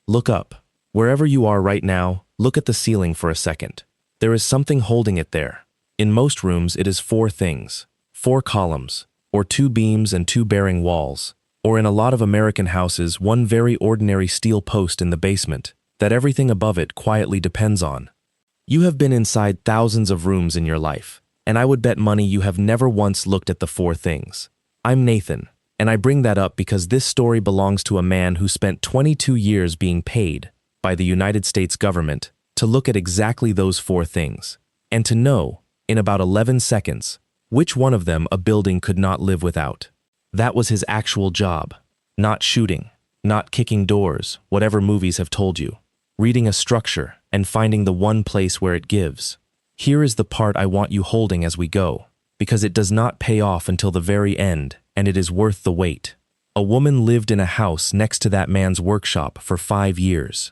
Look up. Wherever you are right now, look at the ceiling for a second. There is something holding it there. In most rooms, it is four things. 4 columns, or 2 beams and 2 bearing walls. Or in a lot of American houses, one very ordinary steel post in the basement that everything above it quietly depends on. You have been inside thousands of rooms in your life, and I would bet money you have never once looked at the 4 things. I'm Nathan, and I bring that up because this story belongs to a man who spent 22 years being paid by the United States government to look at exactly those 4 things, and to know, in about 11 seconds, which one of them a building could not live without. That was his actual job. Not shooting, not kicking doors, whatever movies have told you. Reading a structure and finding the one place where it gives. Here is the part I want you holding as we go, because it does not pay off until the very end, and it is worth the wait. A woman lived in a house next to that man's workshop for 5 years.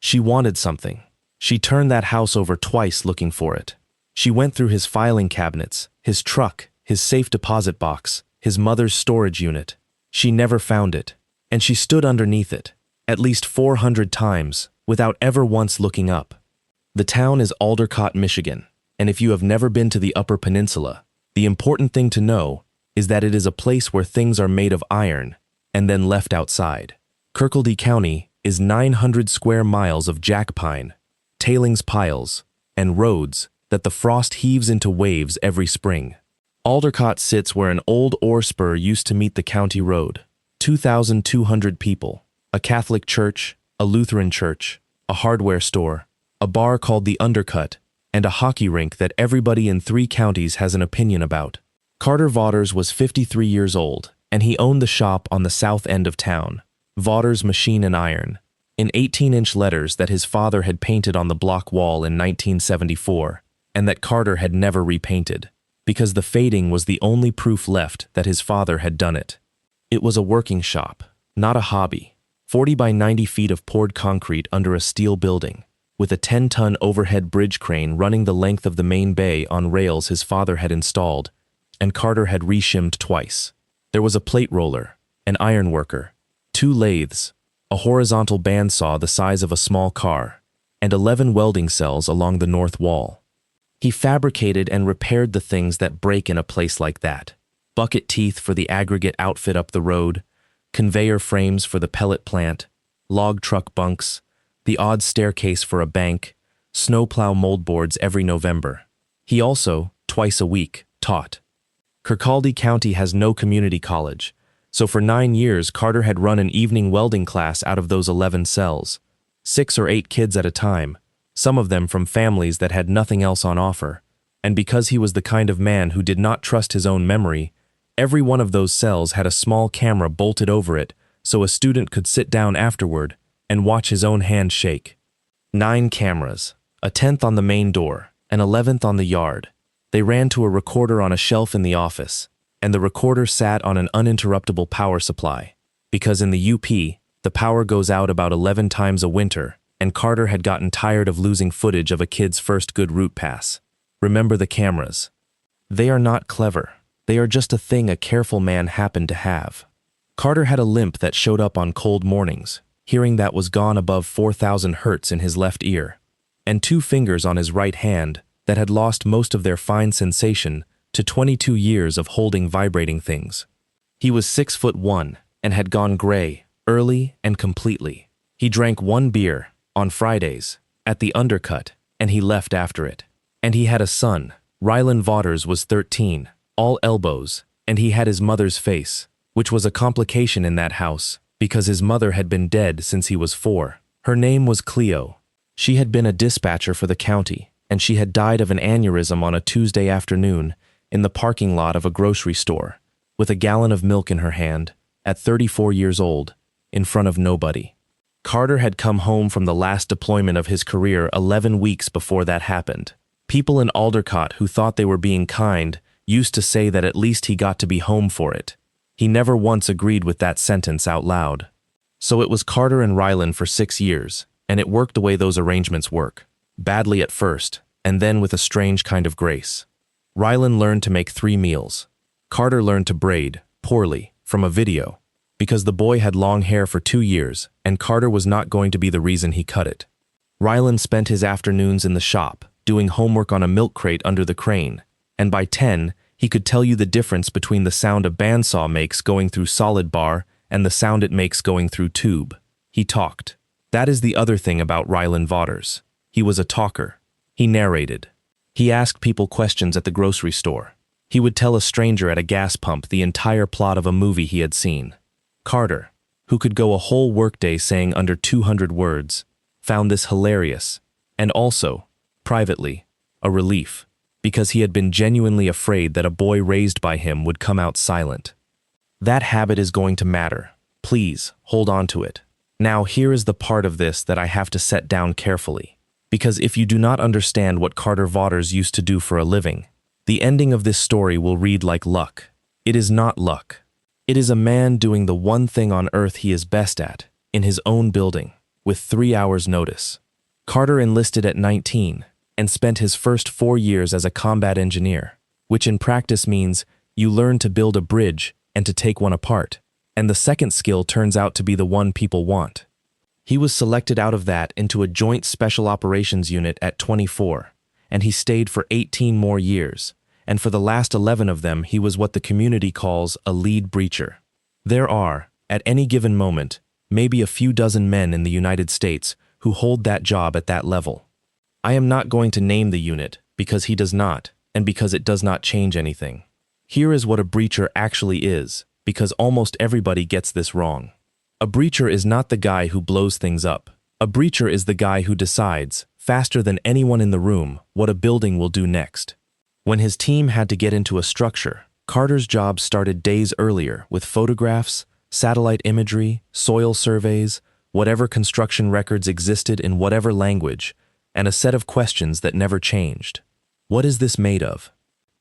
She wanted something. She turned that house over twice looking for it. She went through his filing cabinets, his truck, his safe deposit box, his mother's storage unit. She never found it, and she stood underneath it, at least 400 times, without ever once looking up. The town is Aldercott, Michigan, and if you have never been to the Upper Peninsula, the important thing to know is that it is a place where things are made of iron and then left outside. Kirkcaldy County is 900 square miles of jack pine, tailings piles, and roads that the frost heaves into waves every spring. Aldercott sits where an old ore spur used to meet the county road. 2,200 people, a Catholic church, a Lutheran church, a hardware store, a bar called the Undercut, and a hockey rink that everybody in 3 counties has an opinion about. Carter Vaughters was 53 years old, and he owned the shop on the south end of town, Vaughters Machine and Iron, in 18-inch letters that his father had painted on the block wall in 1974, and that Carter had never repainted, because the fading was the only proof left that his father had done it. It was a working shop, not a hobby. 40 by 90 feet of poured concrete under a steel building, with a 10-ton overhead bridge crane running the length of the main bay on rails his father had installed, and Carter had reshimmed twice. There was a plate roller, an iron worker, 2 lathes, a horizontal bandsaw the size of a small car, and 11 welding cells along the north wall. He fabricated and repaired the things that break in a place like that. Bucket teeth for the aggregate outfit up the road, conveyor frames for the pellet plant, log truck bunks, the odd staircase for a bank, snowplow moldboards every November. He also, twice a week, taught. Kirkcaldy County has no community college, so for 9 years Carter had run an evening welding class out of those 11 cells, 6 or 8 kids at a time, some of them from families that had nothing else on offer, and because he was the kind of man who did not trust his own memory, every one of those cells had a small camera bolted over it so a student could sit down afterward and watch his own hand shake. 9 cameras, a 10th on the main door, an 11th on the yard. They ran to a recorder on a shelf in the office, and the recorder sat on an uninterruptible power supply, because in the UP, the power goes out about 11 times a winter, and Carter had gotten tired of losing footage of a kid's first good route pass. Remember the cameras. They are not clever. They are just a thing a careful man happened to have. Carter had a limp that showed up on cold mornings, hearing that was gone above 4,000 hertz in his left ear, and 2 fingers on his right hand that had lost most of their fine sensation to 22 years of holding vibrating things. He was 6'1" and had gone gray, early and completely. He drank 1 beer, on Fridays, at the Undercut, and he left after it. And he had a son. Rylan Vaughters was 13, all elbows, and he had his mother's face, which was a complication in that house, because his mother had been dead since he was 4. Her name was Cleo. She had been a dispatcher for the county, and she had died of an aneurysm on a Tuesday afternoon in the parking lot of a grocery store, with a gallon of milk in her hand, at 34 years old, in front of nobody. Carter had come home from the last deployment of his career 11 weeks before that happened. People in Aldercott who thought they were being kind used to say that at least he got to be home for it. He never once agreed with that sentence out loud. So it was Carter and Rylan for 6 years, and it worked the way those arrangements work. Badly at first, and then with a strange kind of grace. Rylan learned to make 3 meals. Carter learned to braid, poorly, from a video. because the boy had long hair for 2 years, and Carter was not going to be the reason he cut it. Rylan spent his afternoons in the shop, doing homework on a milk crate under the crane, and by 10, he could tell you the difference between the sound a bandsaw makes going through solid bar and the sound it makes going through tube. He talked. That is the other thing about Rylan Vaughters. He was a talker. He narrated. He asked people questions at the grocery store. He would tell a stranger at a gas pump the entire plot of a movie he had seen. Carter, who could go a whole workday saying under 200 words, found this hilarious, and also, privately, a relief, because he had been genuinely afraid that a boy raised by him would come out silent. That habit is going to matter. Please, hold on to it. Now here is the part of this that I have to set down carefully, because if you do not understand what Carter Vaughters used to do for a living, the ending of this story will read like luck. It is not luck. It is a man doing the one thing on earth he is best at, in his own building, with 3 hours' notice. Carter enlisted at 19 and spent his first 4 years as a combat engineer, which in practice means you learn to build a bridge and to take one apart, and the second skill turns out to be the one people want. He was selected out of that into a joint special operations unit at 24, and he stayed for 18 more years, and for the last 11 of them he was what the community calls a lead breacher. There are, at any given moment, maybe a few dozen men in the United States who hold that job at that level. I am not going to name the unit, because he does not, and because it does not change anything. Here is what a breacher actually is, because almost everybody gets this wrong. A breacher is not the guy who blows things up. A breacher is the guy who decides, faster than anyone in the room, what a building will do next. When his team had to get into a structure, Carter's job started days earlier with photographs, satellite imagery, soil surveys, whatever construction records existed in whatever language, and a set of questions that never changed. What is this made of?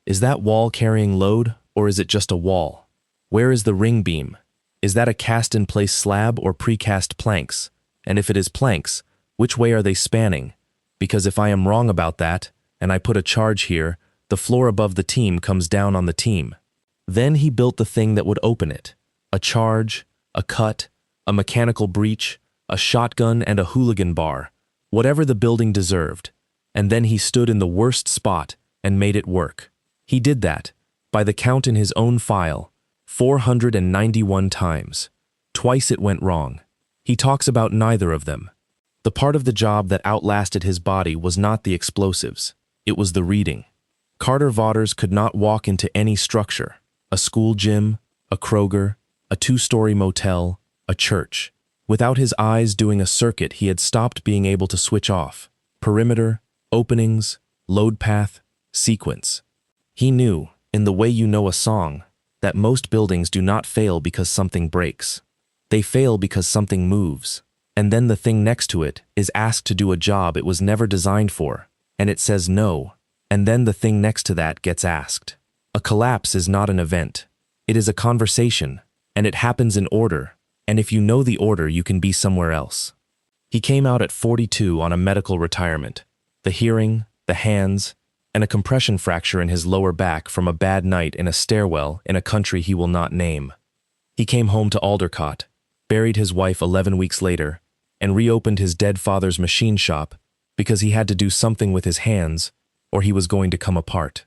Is that wall carrying load, or is it just a wall? Where is the ring beam? Is that a cast-in-place slab or precast planks? And if it is planks, which way are they spanning? Because if I am wrong about that, and I put a charge here, the floor above the team comes down on the team. Then he built the thing that would open it. A charge, a cut, a mechanical breach, a shotgun and a hooligan bar, whatever the building deserved. And then he stood in the worst spot and made it work. He did that, by the count in his own file, 491 times. Twice it went wrong. He talks about neither of them. The part of the job that outlasted his body was not the explosives. It was the reading. Carter Vaughters could not walk into any structure, a school gym, a Kroger, a 2-story motel, a church, without his eyes doing a circuit he had stopped being able to switch off. Perimeter, openings, load path, sequence. He knew, in the way you know a song, that most buildings do not fail because something breaks. They fail because something moves, and then the thing next to it is asked to do a job it was never designed for, and it says no, and then the thing next to that gets asked. A collapse is not an event. It is a conversation, and it happens in order, and if you know the order, you can be somewhere else. He came out at 42 on a medical retirement, the hearing, the hands, and a compression fracture in his lower back from a bad night in a stairwell in a country he will not name. He came home to Aldercott, buried his wife 11 weeks later, and reopened his dead father's machine shop because he had to do something with his hands or he was going to come apart.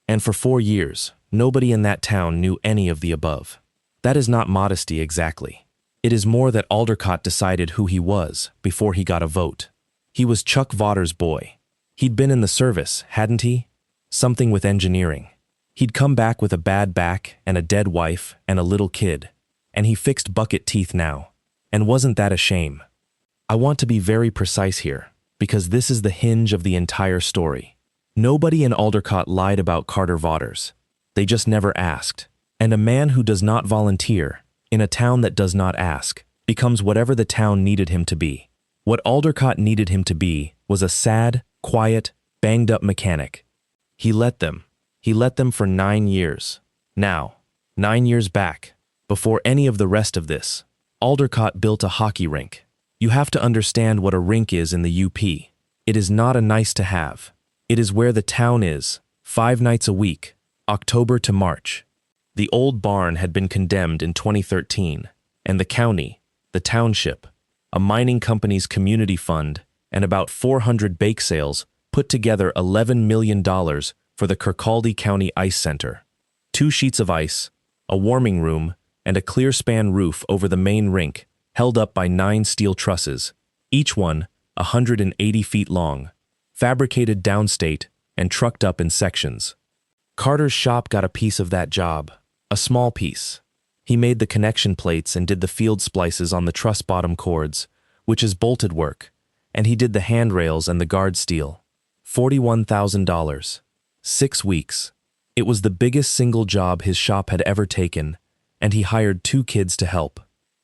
And for 4 years, nobody in that town knew any of the above. That is not modesty exactly. It is more that Aldercott decided who he was before he got a vote. He was Chuck Vaughters' boy. He'd been in the service, hadn't he? Something with engineering. He'd come back with a bad back and a dead wife and a little kid, and he fixed bucket teeth now. And wasn't that a shame? I want to be very precise here, because this is the hinge of the entire story. Nobody in Aldercott lied about Carter Vaughters. They just never asked. And a man who does not volunteer, in a town that does not ask, becomes whatever the town needed him to be. What Aldercott needed him to be was a sad, quiet, banged-up mechanic. He let them. He let them for 9 years. Now, 9 years back, before any of the rest of this, Aldercott built a hockey rink. You have to understand what a rink is in the UP. It is not a nice to have. It is where the town is, 5 nights a week, October to March. The old barn had been condemned in 2013, and the county, the township, a mining company's community fund, and about 400 bake sales put together $11 million for the Kirkcaldy County Ice Center. 2 sheets of ice, a warming room, and a clear span roof over the main rink, held up by 9 steel trusses, each one 180 feet long, fabricated downstate and trucked up in sections. Carter's shop got a piece of that job, a small piece. He made the connection plates and did the field splices on the truss bottom cords, which is bolted work, and he did the handrails and the guard steel. $41,000. 6 weeks. It was the biggest single job his shop had ever taken, and he hired 2 kids to help.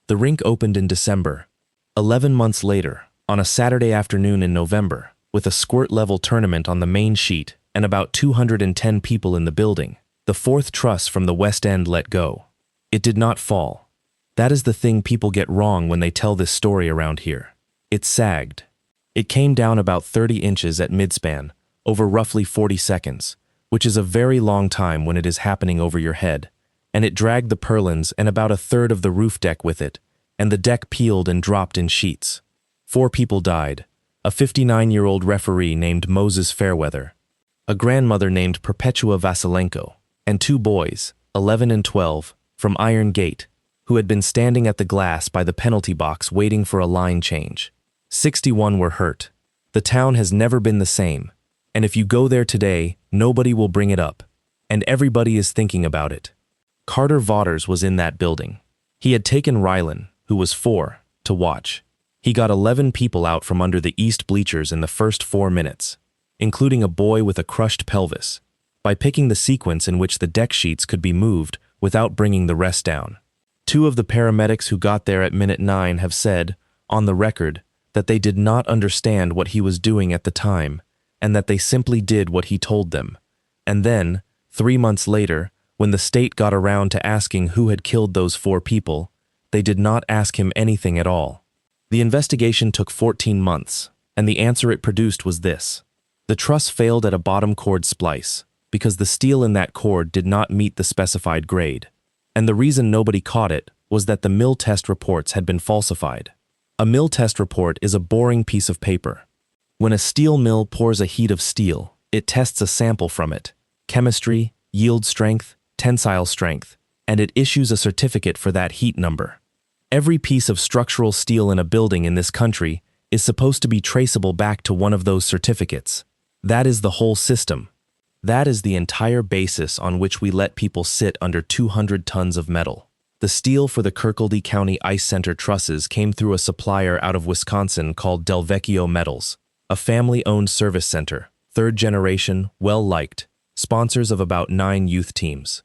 The rink opened in December. 11 months later, on a Saturday afternoon in November, with a squirt-level tournament on the main sheet and about 210 people in the building, the 4th truss from the west end let go. It did not fall. That is the thing people get wrong when they tell this story around here. It sagged. It came down about 30 inches at midspan, over roughly 40 seconds, which is a very long time when it is happening over your head, and it dragged the purlins and about a third of the roof deck with it, and the deck peeled and dropped in sheets. 4 people died, a 59-year-old referee named Moses Fairweather, a grandmother named Perpetua Vasilenko, and 2 boys, 11 and 12, from Iron Gate, who had been standing at the glass by the penalty box waiting for a line change. 61 were hurt. The town has never been the same, and if you go there today, nobody will bring it up, and everybody is thinking about it. Carter Vaughters was in that building. He had taken Rylan, who was 4, to watch. He got 11 people out from under the east bleachers in the first 4 minutes, including a boy with a crushed pelvis, by picking the sequence in which the deck sheets could be moved without bringing the rest down. 2 of the paramedics who got there at minute 9 have said, on the record, that they did not understand what he was doing at the time, and that they simply did what he told them. And then, 3 months later, when the state got around to asking who had killed those 4 people, they did not ask him anything at all. The investigation took 14 months, and the answer it produced was this. The truss failed at a bottom cord splice, because the steel in that cord did not meet the specified grade. And the reason nobody caught it was that the mill test reports had been falsified. A mill test report is a boring piece of paper. When a steel mill pours a heat of steel, it tests a sample from it, chemistry, yield strength, tensile strength, and it issues a certificate for that heat number. Every piece of structural steel in a building in this country is supposed to be traceable back to one of those certificates. That is the whole system. That is the entire basis on which we let people sit under 200 tons of metal. The steel for the Kirkcaldy County Ice Center trusses came through a supplier out of Wisconsin called Delvecchio Metals, a family-owned service center, 3rd generation, well-liked, sponsors of about 9 youth teams.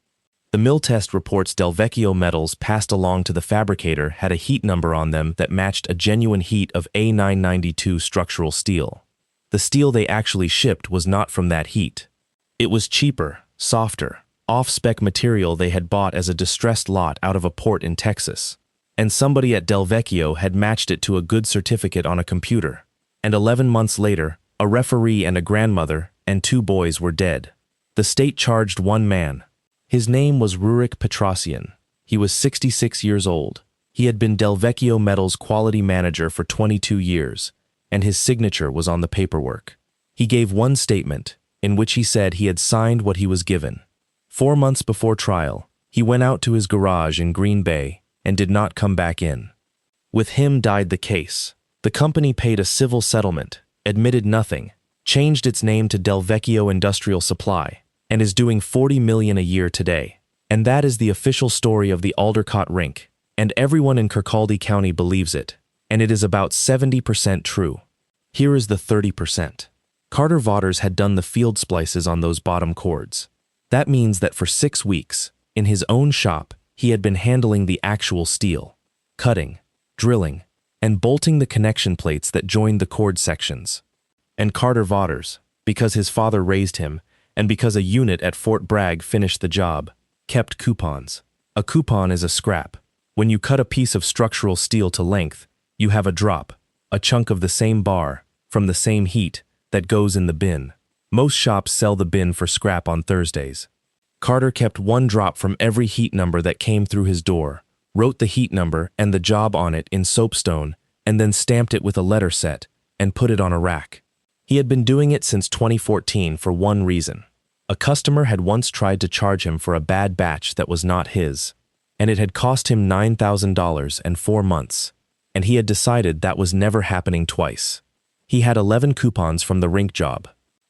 The mill test reports Delvecchio Metals passed along to the fabricator had a heat number on them that matched a genuine heat of A992 structural steel. The steel they actually shipped was not from that heat. It was cheaper, softer, off-spec material they had bought as a distressed lot out of a port in Texas. And somebody at Delvecchio had matched it to a good certificate on a computer. And 11 months later, a referee and a grandmother and 2 boys were dead. The state charged 1 man. His name was Rurik Petrosian. He was 66 years old. He had been Delvecchio Metals quality manager for 22 years, and his signature was on the paperwork. He gave one statement, in which he said he had signed what he was given. 4 months before trial, he went out to his garage in Green Bay and did not come back in. With him died the case. The company paid a civil settlement, admitted nothing, changed its name to Delvecchio Industrial Supply, and is doing $40 million a year today. And that is the official story of the Aldercott rink, and everyone in Kirkcaldy County believes it, and it is about 70% true. Here is the 30%. Carter Vaughters had done the field splices on those bottom cords. That means that for 6 weeks, in his own shop, he had been handling the actual steel, cutting, drilling, and bolting the connection plates that joined the cord sections. And Carter Vaughters, because his father raised him, and because a unit at Fort Bragg finished the job, kept coupons. A coupon is a scrap. When you cut a piece of structural steel to length, you have a drop, a chunk of the same bar, from the same heat, that goes in the bin. Most shops sell the bin for scrap on Thursdays. Carter kept 1 drop from every heat number that came through his door, wrote the heat number and the job on it in soapstone, and then stamped it with a letter set and put it on a rack. He had been doing it since 2014 for one reason. A customer had once tried to charge him for a bad batch that was not his, and it had cost him $9,000 and 4 months, and he had decided that was never happening twice. He had 11 coupons from the rink job.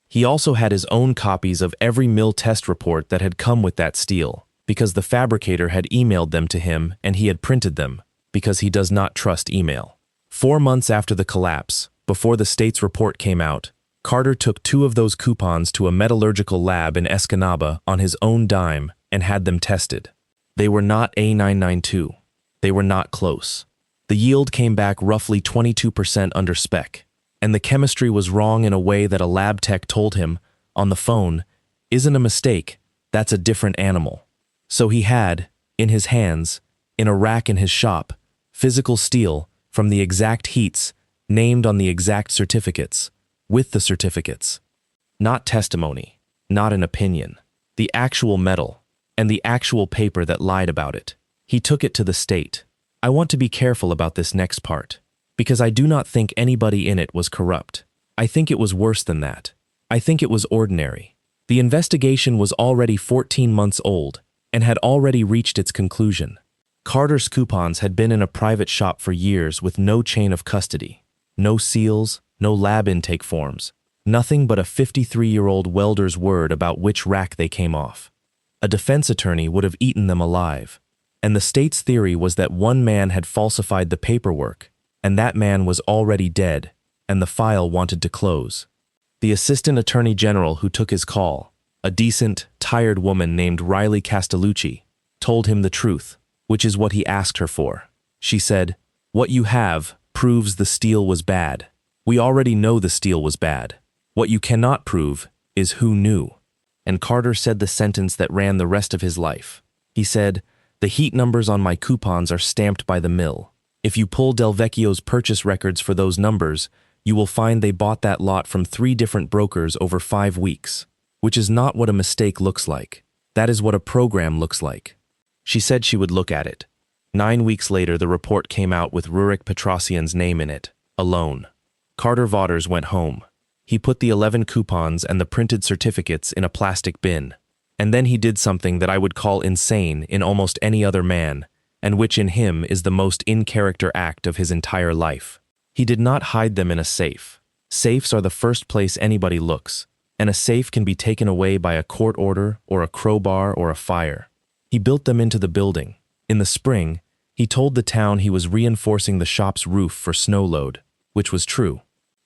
He also had his own copies of every mill test report that had come with that steel, because the fabricator had emailed them to him and he had printed them, because he does not trust email. 4 months after the collapse, before the state's report came out, Carter took 2 of those coupons to a metallurgical lab in Escanaba on his own dime and had them tested. They were not A992. They were not close. The yield came back roughly 22% under spec, and the chemistry was wrong in a way that a lab tech told him, on the phone, "Isn't a mistake, that's a different animal." So he had, in his hands, in a rack in his shop, physical steel from the exact heats, named on the exact certificates, with the certificates. Not testimony, not an opinion. The actual metal, and the actual paper that lied about it. He took it to the state. I want to be careful about this next part, because I do not think anybody in it was corrupt. I think it was worse than that. I think it was ordinary. The investigation was already 14 months old and had already reached its conclusion. Carter's coupons had been in a private shop for years with no chain of custody, no seals, no lab intake forms, nothing but a 53-year-old welder's word about which rack they came off. A defense attorney would have eaten them alive, and the state's theory was that one man had falsified the paperwork, and that man was already dead, and the file wanted to close. The assistant attorney general who took his call, a decent, tired woman named Riley Castellucci, told him the truth, which is what he asked her for. She said, "What you have proves the steel was bad. We already know the steel was bad. What you cannot prove is who knew." And Carter said the sentence that ran the rest of his life. He said, "The heat numbers on my coupons are stamped by the mill. If you pull Del Vecchio's purchase records for those numbers, you will find they bought that lot from 3 different brokers over 5 weeks, which is not what a mistake looks like. That is what a program looks like." She said she would look at it. 9 weeks later, the report came out with Rurik Petrosian's name in it, alone. Carter Vaughters went home. He put the 11 coupons and the printed certificates in a plastic bin. And then he did something that I would call insane in almost any other man, and which in him is the most in-character act of his entire life. He did not hide them in a safe. Safes are the first place anybody looks, and a safe can be taken away by a court order or a crowbar or a fire. He built them into the building. In the spring, he told the town he was reinforcing the shop's roof for snow load, which was true.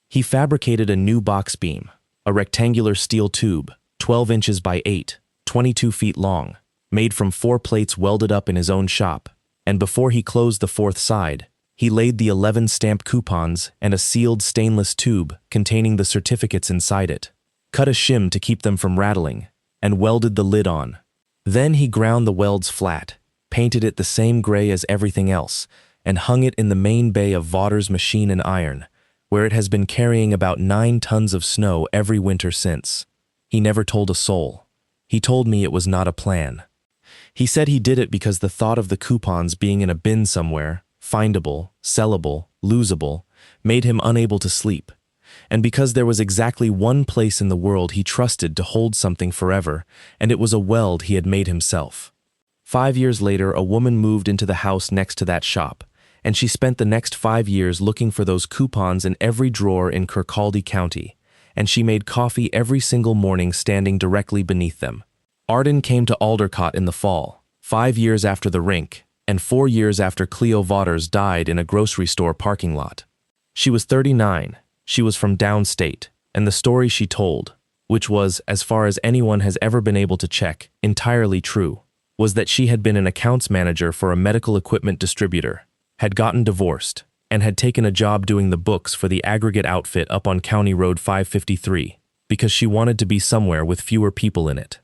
He fabricated a new box beam, a rectangular steel tube, 12 inches by 8, 22 feet long, made from 4 plates welded up in his own shop, and before he closed the 4th side, he laid the 11 stamped coupons and a sealed stainless tube containing the certificates inside it, cut a shim to keep them from rattling, and welded the lid on. Then he ground the welds flat, painted it the same gray as everything else, and hung it in the main bay of Vaughters' Machine and Iron, where it has been carrying about 9 tons of snow every winter since. He never told a soul. He told me it was not a plan. He said he did it because the thought of the coupons being in a bin somewhere, findable, sellable, losable, made him unable to sleep, and because there was exactly one place in the world he trusted to hold something forever, and it was a weld he had made himself. 5 years later, a woman moved into the house next to that shop, and she spent the next 5 years looking for those coupons in every drawer in Kirkcaldy County, and she made coffee every single morning standing directly beneath them. Arden came to Aldercott in the fall, 5 years after the rink, and 4 years after Cleo Vaughters died in a grocery store parking lot. She was 39, she was from downstate, and the story she told, which was, as far as anyone has ever been able to check, entirely true, was that she had been an accounts manager for a medical equipment distributor, had gotten divorced, and had taken a job doing the books for the aggregate outfit up on County Road 553, because she wanted to be somewhere with fewer people in it.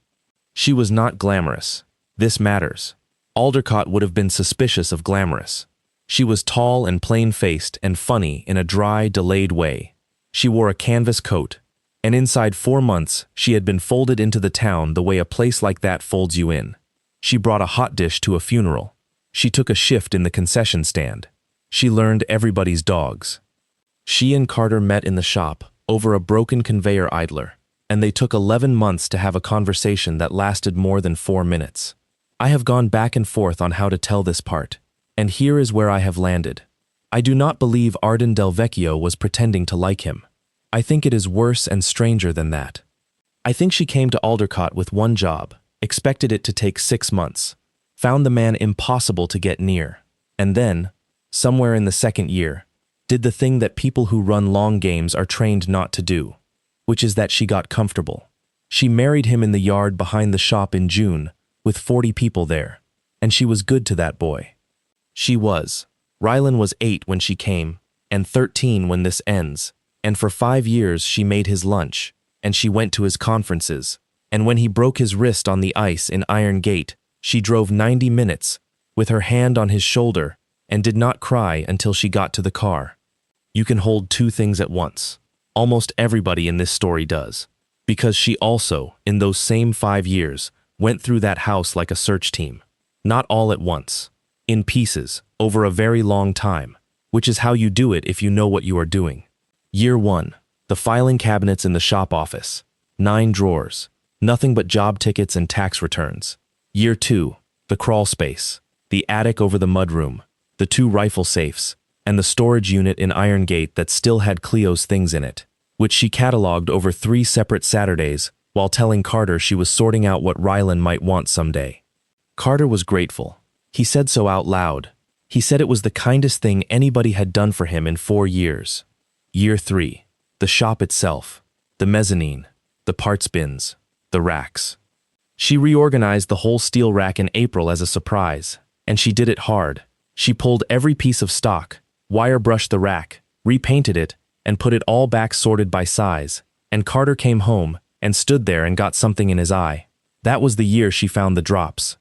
She was not glamorous. This matters. Aldercott would have been suspicious of glamorous. She was tall and plain-faced and funny in a dry, delayed way. She wore a canvas coat, and inside 4 months she had been folded into the town the way a place like that folds you in. She brought a hot dish to a funeral. She took a shift in the concession stand. She learned everybody's dogs. She and Carter met in the shop over a broken conveyor idler, and they took 11 months to have a conversation that lasted more than 4 minutes. I have gone back and forth on how to tell this part, and here is where I have landed. I do not believe Arden Delvecchio was pretending to like him. I think it is worse and stranger than that. I think she came to Aldercott with one job, expected it to take 6 months, found the man impossible to get near, and then, somewhere in the second year, did the thing that people who run long games are trained not to do, which is that she got comfortable. She married him in the yard behind the shop in June, with 40 people there, and she was good to that boy. She was. Rylan was 8 when she came, and 13 when this ends, and for 5 years she made his lunch, and she went to his conferences, and when he broke his wrist on the ice in Iron Gate, she drove 90 minutes, with her hand on his shoulder, and did not cry until she got to the car. You can hold 2 things at once. Almost everybody in this story does, because she also, in those same 5 years, went through that house like a search team. Not all at once, in pieces, over a very long time, which is how you do it if you know what you are doing. Year 1, the filing cabinets in the shop office, 9 drawers, nothing but job tickets and tax returns. Year 2, the crawl space, the attic over the mudroom, the 2 rifle safes, and the storage unit in Iron Gate that still had Cleo's things in it, which she cataloged over 3 separate Saturdays while telling Carter she was sorting out what Rylan might want someday. Carter was grateful. He said so out loud. He said it was the kindest thing anybody had done for him in 4 years. Year 3, the shop itself, the mezzanine, the parts bins, the racks. She reorganized the whole steel rack in April as a surprise, and she did it hard. She pulled every piece of stock, wire brushed the rack, repainted it, and put it all back sorted by size, and Carter came home and stood there and got something in his eye. That was the year she found the drops.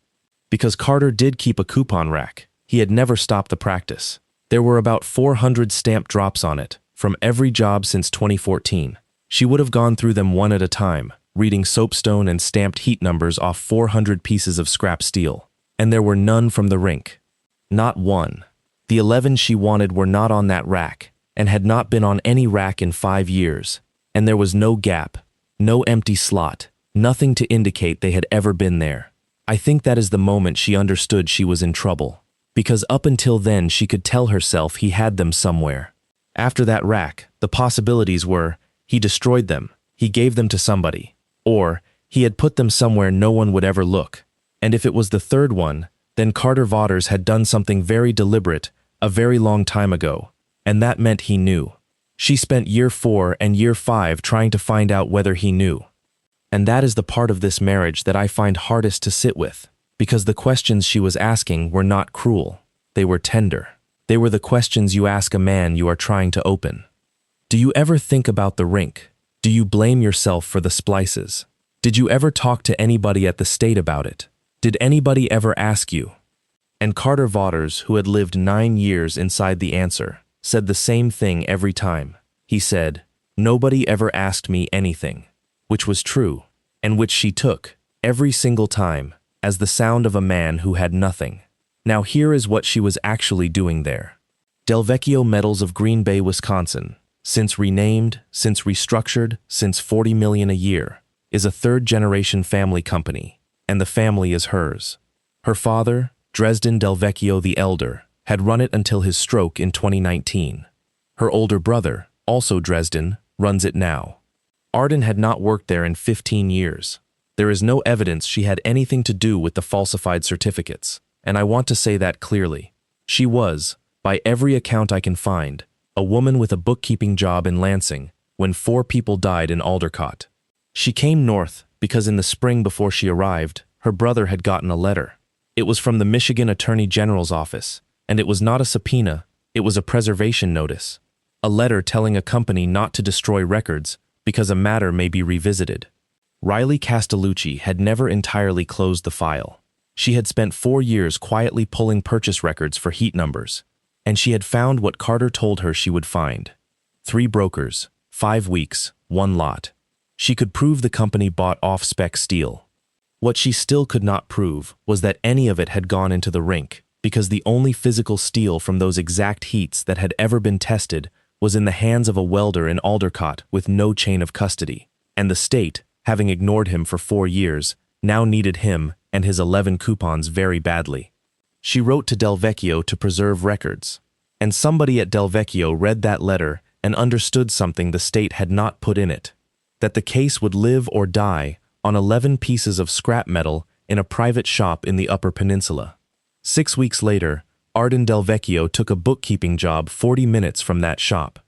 Because Carter did keep a coupon rack, he had never stopped the practice. There were about 400 stamped drops on it, from every job since 2014. She would have gone through them one at a time, reading soapstone and stamped heat numbers off 400 pieces of scrap steel. And there were none from the rink. Not one. The 11 she wanted were not on that rack, and had not been on any rack in 5 years. And there was no gap, no empty slot, nothing to indicate they had ever been there. I think that is the moment she understood she was in trouble, because up until then she could tell herself he had them somewhere. After that rack, the possibilities were, he destroyed them, he gave them to somebody, or he had put them somewhere no one would ever look. And if it was the third one, then Carter Vaughters had done something very deliberate, a very long time ago, and that meant he knew. She spent year 4 and year 5 trying to find out whether he knew. And that is the part of this marriage that I find hardest to sit with, because the questions she was asking were not cruel, they were tender. They were the questions you ask a man you are trying to open. Do you ever think about the rink? Do you blame yourself for the splices? Did you ever talk to anybody at the state about it? Did anybody ever ask you? And Carter Vaughters, who had lived 9 years inside the answer, said the same thing every time. He said, "Nobody ever asked me anything," which was true, and which she took, every single time, as the sound of a man who had nothing. Now here is what she was actually doing there. Delvecchio Metals of Green Bay, Wisconsin, since renamed, since restructured, since $40 million a year, is a third-generation family company, and the family is hers. Her father, Dresden Delvecchio the Elder, had run it until his stroke in 2019. Her older brother, also Dresden, runs it now. Arden had not worked there in 15 years. There is no evidence she had anything to do with the falsified certificates, and I want to say that clearly. She was, by every account I can find, a woman with a bookkeeping job in Lansing when 4 people died in Aldercott. She came north because in the spring before she arrived, her brother had gotten a letter. It was from the Michigan Attorney General's office, and it was not a subpoena, it was a preservation notice. A letter telling a company not to destroy records because a matter may be revisited. Riley Castellucci had never entirely closed the file. She had spent 4 years quietly pulling purchase records for heat numbers, and she had found what Carter told her she would find. 3 brokers, 5 weeks, 1 lot. She could prove the company bought off-spec steel. What she still could not prove was that any of it had gone into the rink, because the only physical steel from those exact heats that had ever been tested was in the hands of a welder in Aldercott with no chain of custody, and the state, having ignored him for 4 years, now needed him and his 11 coupons very badly. She wrote to Del Vecchio to preserve records, and somebody at Del Vecchio read that letter and understood something the state had not put in it, that the case would live or die on 11 pieces of scrap metal in a private shop in the Upper Peninsula. 6 weeks later, Arden Del Vecchio took a bookkeeping job 40 minutes from that shop.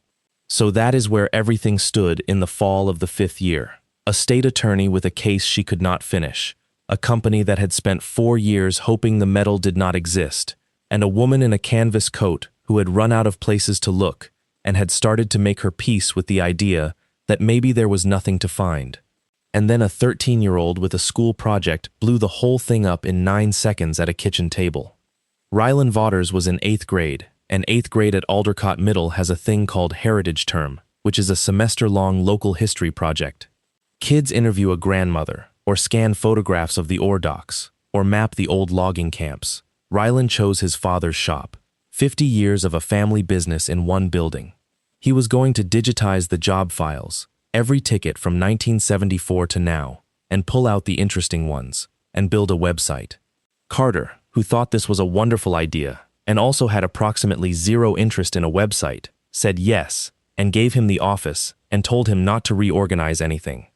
So that is where everything stood in the fall of the 5th year. A state attorney with a case she could not finish, a company that had spent 4 years hoping the metal did not exist, and a woman in a canvas coat who had run out of places to look and had started to make her peace with the idea that maybe there was nothing to find. And then a 13-year-old with a school project blew the whole thing up in 9 seconds at a kitchen table. Carter Vaughters was in 8th grade, and 8th grade at Aldercott Middle has a thing called Heritage Term, which is a semester-long local history project. Kids interview a grandmother, or scan photographs of the ore docks, or map the old logging camps. Rylan chose his father's shop, 50 years of a family business in one building. He was going to digitize the job files, every ticket from 1974 to now, and pull out the interesting ones, and build a website. Carter, who thought this was a wonderful idea, and also had approximately zero interest in a website, said yes, and gave him the office, and told him not to reorganize anything.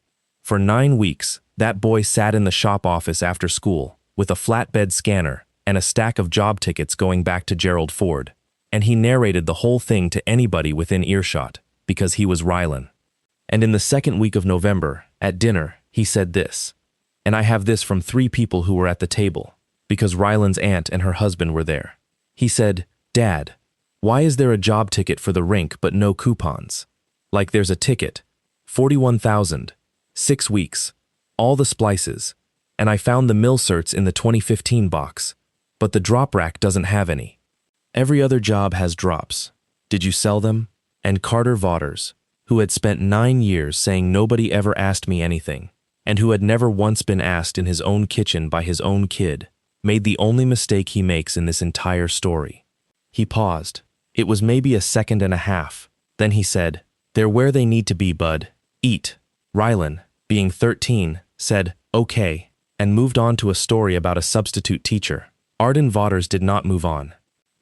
For 9 weeks, that boy sat in the shop office after school, with a flatbed scanner, and a stack of job tickets going back to Gerald Ford, and he narrated the whole thing to anybody within earshot, because he was Rylan. And in the 2nd week of November, at dinner, he said this, and I have this from 3 people who were at the table, because Rylan's aunt and her husband were there. He said, "Dad, why is there a job ticket for the rink but no coupons? Like there's a ticket, 41,000, 6 weeks, all the splices, and I found the mill certs in the 2015 box, but the drop rack doesn't have any. Every other job has drops. Did you sell them?" And Carter Vaughters, who had spent 9 years saying nobody ever asked me anything, and who had never once been asked in his own kitchen by his own kid, made the only mistake he makes in this entire story. He paused. It was maybe a second and a half. Then he said, "They're where they need to be, bud. Eat." Rylan, being 13, said, "Okay," and moved on to a story about a substitute teacher. Arden Vaughters did not move on.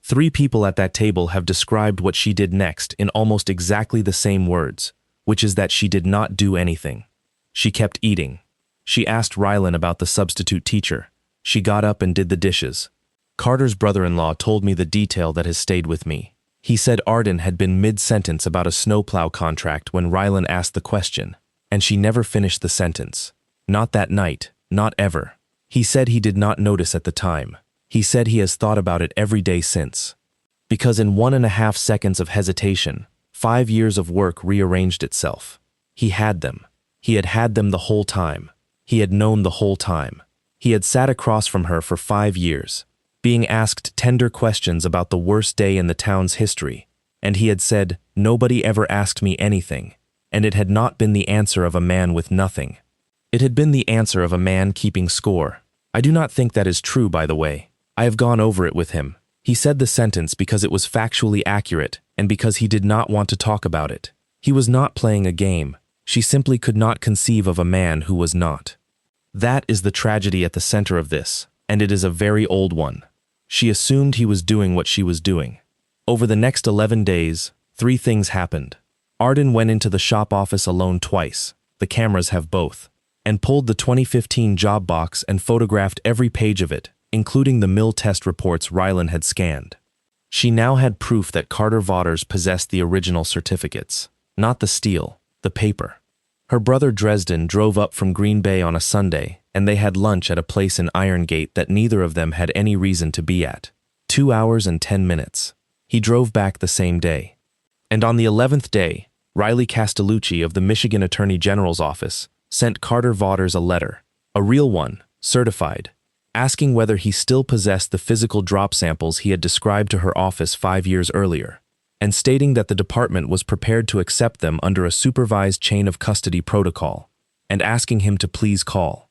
3 people at that table have described what she did next in almost exactly the same words, which is that she did not do anything. She kept eating. She asked Rylan about the substitute teacher. She got up and did the dishes. Carter's brother-in-law told me the detail that has stayed with me. He said Arden had been mid-sentence about a snowplow contract when Rylan asked the question, and she never finished the sentence. Not that night, not ever. He said he did not notice at the time. He said he has thought about it every day since. Because in 1.5 seconds of hesitation, 5 years of work rearranged itself. He had them. He had had them the whole time. He had known the whole time. He had sat across from her for 5 years, being asked tender questions about the worst day in the town's history, and he had said, "Nobody ever asked me anything," and it had not been the answer of a man with nothing. It had been the answer of a man keeping score. I do not think that is true, by the way. I have gone over it with him. He said the sentence because it was factually accurate and because he did not want to talk about it. He was not playing a game. She simply could not conceive of a man who was not. That is the tragedy at the center of this, and it is a very old one. She assumed he was doing what she was doing. Over the next 11 days, 3 things happened. Arden went into the shop office alone twice, the cameras have both, and pulled the 2015 job box and photographed every page of it, including the mill test reports Rylan had scanned. She now had proof that Carter Vaughters possessed the original certificates, not the steel, the paper. Her brother Dresden drove up from Green Bay on a Sunday, and they had lunch at a place in Iron Gate that neither of them had any reason to be at. 2 hours and 10 minutes. He drove back the same day. And on the 11th day, Riley Castellucci of the Michigan Attorney General's office sent Carter Vaughters a letter, a real one, certified, asking whether he still possessed the physical drop samples he had described to her office 5 years earlier, and stating that the department was prepared to accept them under a supervised chain of custody protocol, and asking him to please call.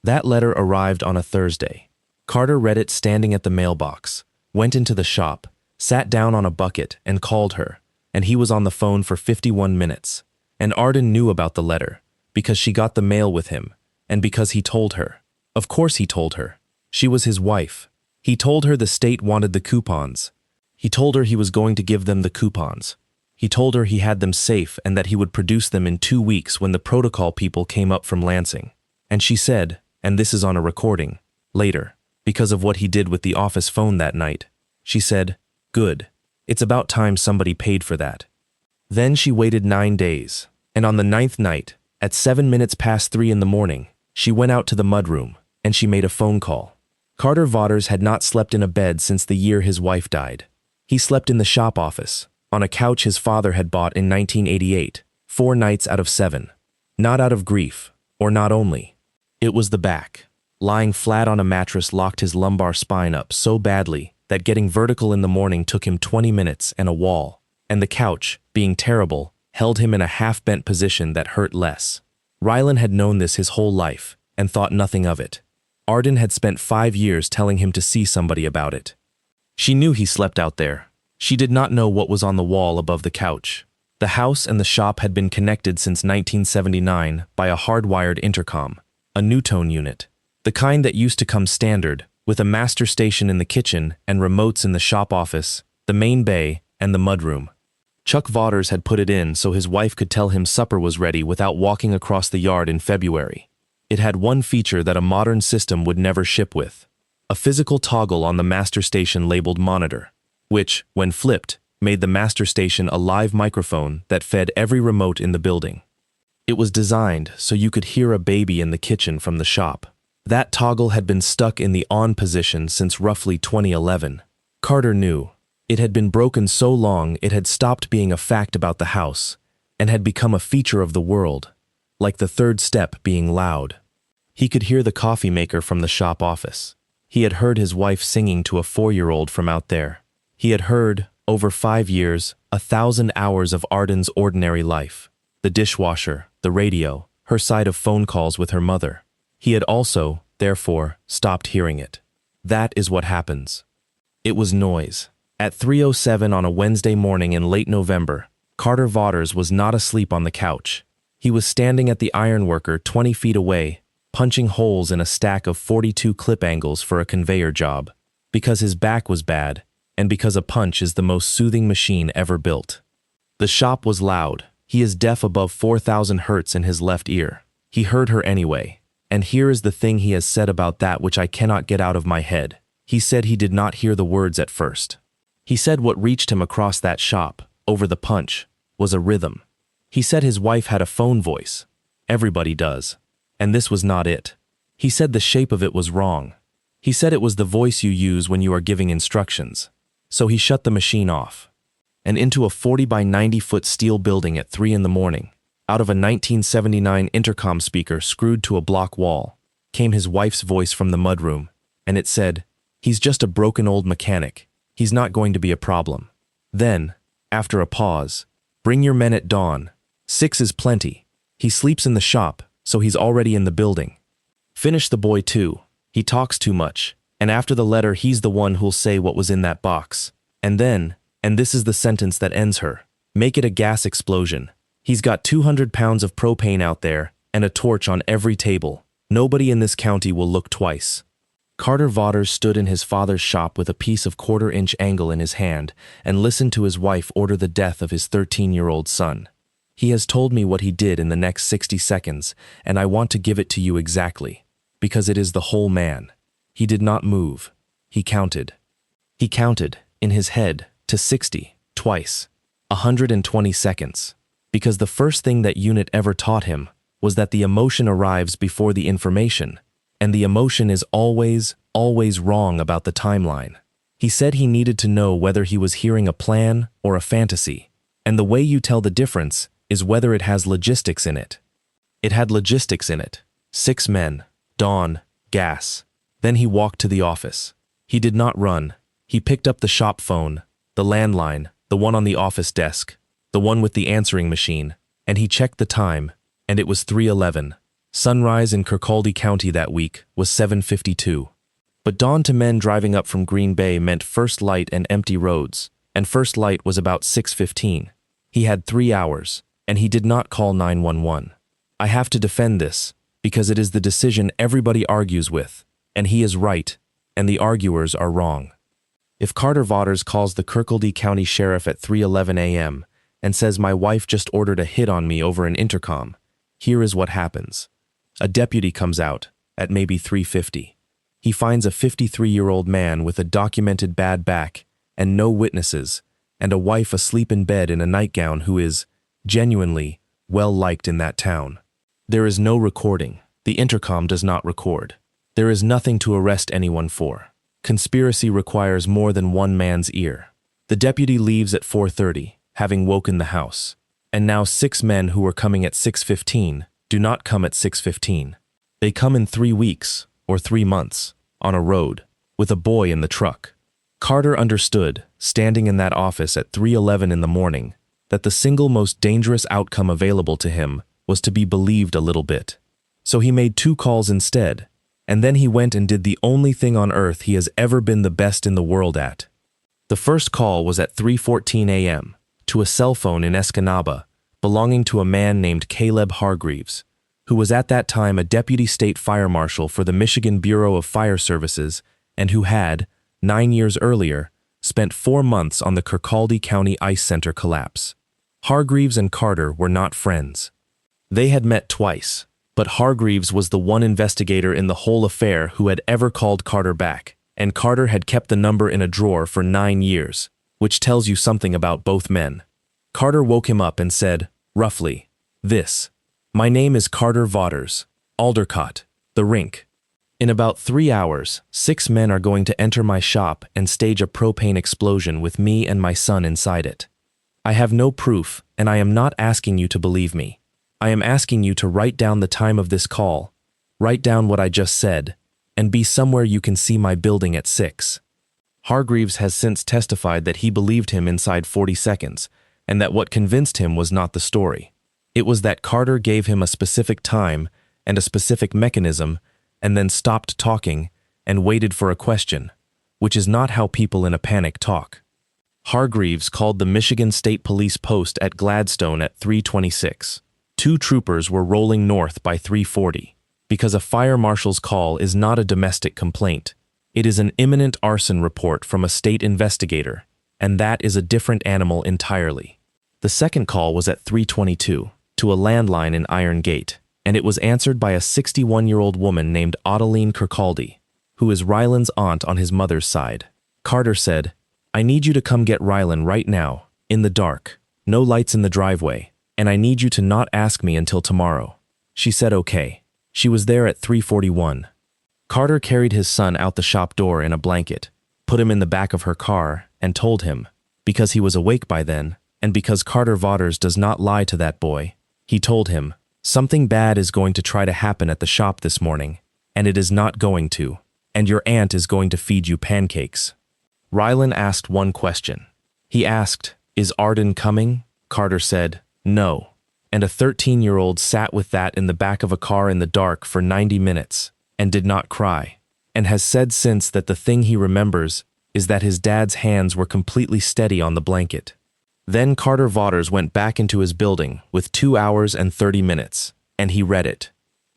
That letter arrived on a Thursday. Carter read it standing at the mailbox, went into the shop, sat down on a bucket and called her, and he was on the phone for 51 minutes. And Arden knew about the letter, because she got the mail with him, and because he told her. Of course he told her. She was his wife. He told her the state wanted the coupons. He told her he was going to give them the coupons. He told her he had them safe and that he would produce them in 2 weeks when the protocol people came up from Lansing. And she said, and this is on a recording, later, because of what he did with the office phone that night, she said, "Good. It's about time somebody paid for that." Then she waited 9 days, and on the 9th night, at 7 minutes past 3 in the morning, she went out to the mudroom, and she made a phone call. Carter Vaughters had not slept in a bed since the year his wife died. He slept in the shop office, on a couch his father had bought in 1988, 4 nights out of 7. Not out of grief, or not only. It was the back. Lying flat on a mattress locked his lumbar spine up so badly that getting vertical in the morning took him 20 minutes and a wall, and the couch, being terrible, held him in a half-bent position that hurt less. Rylan had known this his whole life, and thought nothing of it. Arden had spent 5 years telling him to see somebody about it. She knew he slept out there. She did not know what was on the wall above the couch. The house and the shop had been connected since 1979 by a hardwired intercom, a Newtone unit, the kind that used to come standard, with a master station in the kitchen and remotes in the shop office, the main bay, and the mudroom. Chuck Vaughters had put it in so his wife could tell him supper was ready without walking across the yard in February. It had one feature that a modern system would never ship with: a physical toggle on the master station labeled monitor, which, when flipped, made the master station a live microphone that fed every remote in the building. It was designed so you could hear a baby in the kitchen from the shop. That toggle had been stuck in the on position since roughly 2011. Carter knew. It had been broken so long it had stopped being a fact about the house and had become a feature of the world, like the third step being loud. He could hear the coffee maker from the shop office. He had heard his wife singing to a 4-year-old from out there. He had heard, over 5 years, 1,000 hours of Arden's ordinary life. The dishwasher, the radio, her side of phone calls with her mother. He had also, therefore, stopped hearing it. That is what happens. It was noise. At 3:07 on a Wednesday morning in late November, Carter Vaughters was not asleep on the couch. He was standing at the ironworker 20 feet away, punching holes in a stack of 42 clip angles for a conveyor job, because his back was bad, and because a punch is the most soothing machine ever built. The shop was loud. He is deaf above 4,000 hertz in his left ear. He heard her anyway. And here is the thing he has said about that which I cannot get out of my head. He said he did not hear the words at first. He said what reached him across that shop, over the punch, was a rhythm. He said his wife had a phone voice. Everybody does. And this was not it. He said the shape of it was wrong. He said it was the voice you use when you are giving instructions. So he shut the machine off. And into a 40 by 90 foot steel building at 3 in the morning, out of a 1979 intercom speaker screwed to a block wall, came his wife's voice from the mudroom, and it said, "He's just a broken old mechanic. He's not going to be a problem." Then, after a pause, "Bring your men at dawn. 6 is plenty. He sleeps in the shop, so he's already in the building. Finish the boy too. He talks too much, and after the letter he's the one who'll say what was in that box. And then, and this is the sentence that ends her, make it a gas explosion. He's got 200 pounds of propane out there, and a torch on every table. Nobody in this county will look twice." Carter Vaughters stood in his father's shop with a piece of 1/4-inch angle in his hand and listened to his wife order the death of his 13-year-old son. "He has told me what he did in the next 60 seconds, and I want to give it to you exactly, because it is the whole man. He did not move. He counted. He counted, in his head, to 60, twice, 120 seconds. Because the first thing that unit ever taught him was that the emotion arrives before the information, and the emotion is always, always wrong about the timeline. He said he needed to know whether he was hearing a plan or a fantasy, and the way you tell the difference is whether it has logistics in it. It had logistics in it. 6 men, dawn, gas. Then he walked to the office. He did not run. He picked up the shop phone, the landline, the one on the office desk, the one with the answering machine, and he checked the time, and it was 3:11. Sunrise in Kirkcaldy County that week was 7:52. But dawn to men driving up from Green Bay meant first light and empty roads, and first light was about 6:15. He had 3 hours, and he did not call 911. I have to defend this, because it is the decision everybody argues with, and he is right, and the arguers are wrong. If Carter Vaughters calls the Kirkcaldy County Sheriff at 3:11 a.m. and says my wife just ordered a hit on me over an intercom, here is what happens. A deputy comes out at maybe 3:50. He finds a 53-year-old man with a documented bad back and no witnesses, and a wife asleep in bed in a nightgown who is, genuinely, well-liked in that town. There is no recording. The intercom does not record. There is nothing to arrest anyone for. Conspiracy requires more than one man's ear. The deputy leaves at 4:30, having woken the house. And now 6 men who were coming at 6:15 do not come at 6:15. They come in 3 weeks, or 3 months, on a road, with a boy in the truck. Carter understood, standing in that office at 3:11 in the morning, that the single most dangerous outcome available to him was to be believed a little bit. So he made 2 calls instead, and then he went and did the only thing on earth he has ever been the best in the world at. The first call was at 3:14 a.m. to a cell phone in Escanaba, belonging to a man named Caleb Hargreaves, who was at that time a deputy state fire marshal for the Michigan Bureau of Fire Services and who had, 9 years earlier, spent 4 months on the Kirkcaldy County Ice Center collapse. Hargreaves and Carter were not friends. They had met twice, but Hargreaves was the one investigator in the whole affair who had ever called Carter back, and Carter had kept the number in a drawer for 9 years, which tells you something about both men. Carter woke him up and said, roughly, this. My name is Carter Vaughters, Aldercott, the rink. In about 3 hours, 6 men are going to enter my shop and stage a propane explosion with me and my son inside it. I have no proof, and I am not asking you to believe me. I am asking you to write down the time of this call, write down what I just said, and be somewhere you can see my building at 6. Hargreaves has since testified that he believed him inside 40 seconds, and that what convinced him was not the story. It was that Carter gave him a specific time and a specific mechanism and then stopped talking and waited for a question, which is not how people in a panic talk. Hargreaves called the Michigan State Police post at Gladstone at 3:26. 2 troopers were rolling north by 3:40, because a fire marshal's call is not a domestic complaint. It is an imminent arson report from a state investigator, and that is a different animal entirely. The second call was at 3:22. To a landline in Iron Gate, and it was answered by a 61-year-old woman named Ottiline Kirkcaldy, who is Ryland's aunt on his mother's side. Carter said, I need you to come get Ryland right now, in the dark, no lights in the driveway, and I need you to not ask me until tomorrow. She said okay. She was there at 3:41. Carter carried his son out the shop door in a blanket, put him in the back of her car, and told him, because he was awake by then, and because Carter Vaughters does not lie to that boy, he told him, something bad is going to try to happen at the shop this morning, and it is not going to, and your aunt is going to feed you pancakes. Ryland asked one question. He asked, is Arden coming? Carter said, no. And a 13-year-old sat with that in the back of a car in the dark for 90 minutes and did not cry, and has said since that the thing he remembers is that his dad's hands were completely steady on the blanket. Then Carter Vaughters went back into his building with 2 hours and 30 minutes, and he read it.